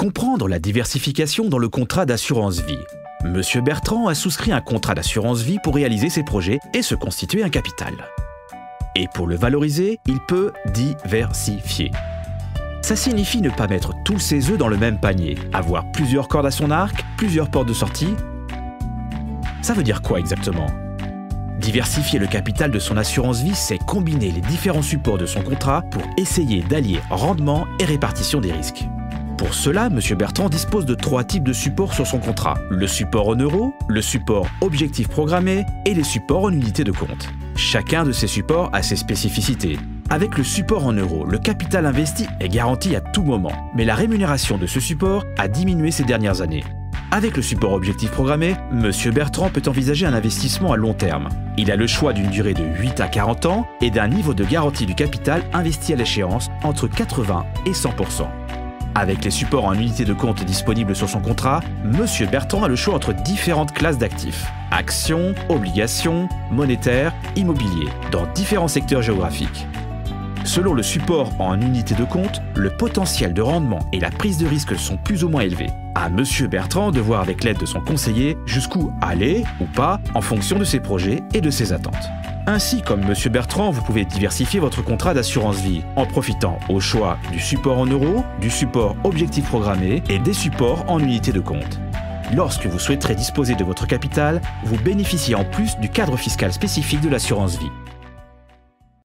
comprendre la diversification dans le contrat d'assurance vie. Monsieur Bertrand a souscrit un contrat d'assurance vie pour réaliser ses projets et se constituer un capital. Et pour le valoriser, il peut diversifier. Ça signifie ne pas mettre tous ses œufs dans le même panier, avoir plusieurs cordes à son arc, plusieurs portes de sortie. Ça veut dire quoi exactement? Diversifier le capital de son assurance vie, c'est combiner les différents supports de son contrat pour essayer d'allier rendement et répartition des risques. Pour cela, M. Bertrand dispose de 3 types de supports sur son contrat. Le support en euros, le support objectif programmé et les supports en unités de compte. Chacun de ces supports a ses spécificités. Avec le support en euros, le capital investi est garanti à tout moment, mais la rémunération de ce support a diminué ces dernières années. Avec le support objectif programmé, M. Bertrand peut envisager un investissement à long terme. Il a le choix d'une durée de 8 à 40 ans et d'un niveau de garantie du capital investi à l'échéance entre 80 et 100%. Avec les supports en unités de compte disponibles sur son contrat, M. Bertrand a le choix entre différentes classes d'actifs. Actions, obligations, monétaires, immobilier, dans différents secteurs géographiques. Selon le support en unité de compte, le potentiel de rendement et la prise de risque sont plus ou moins élevés. À M. Bertrand de voir avec l'aide de son conseiller jusqu'où aller ou pas en fonction de ses projets et de ses attentes. Ainsi, comme M. Bertrand, vous pouvez diversifier votre contrat d'assurance vie en profitant au choix du support en euros, du support objectif programmé et des supports en unité de compte. Lorsque vous souhaiterez disposer de votre capital, vous bénéficiez en plus du cadre fiscal spécifique de l'assurance vie.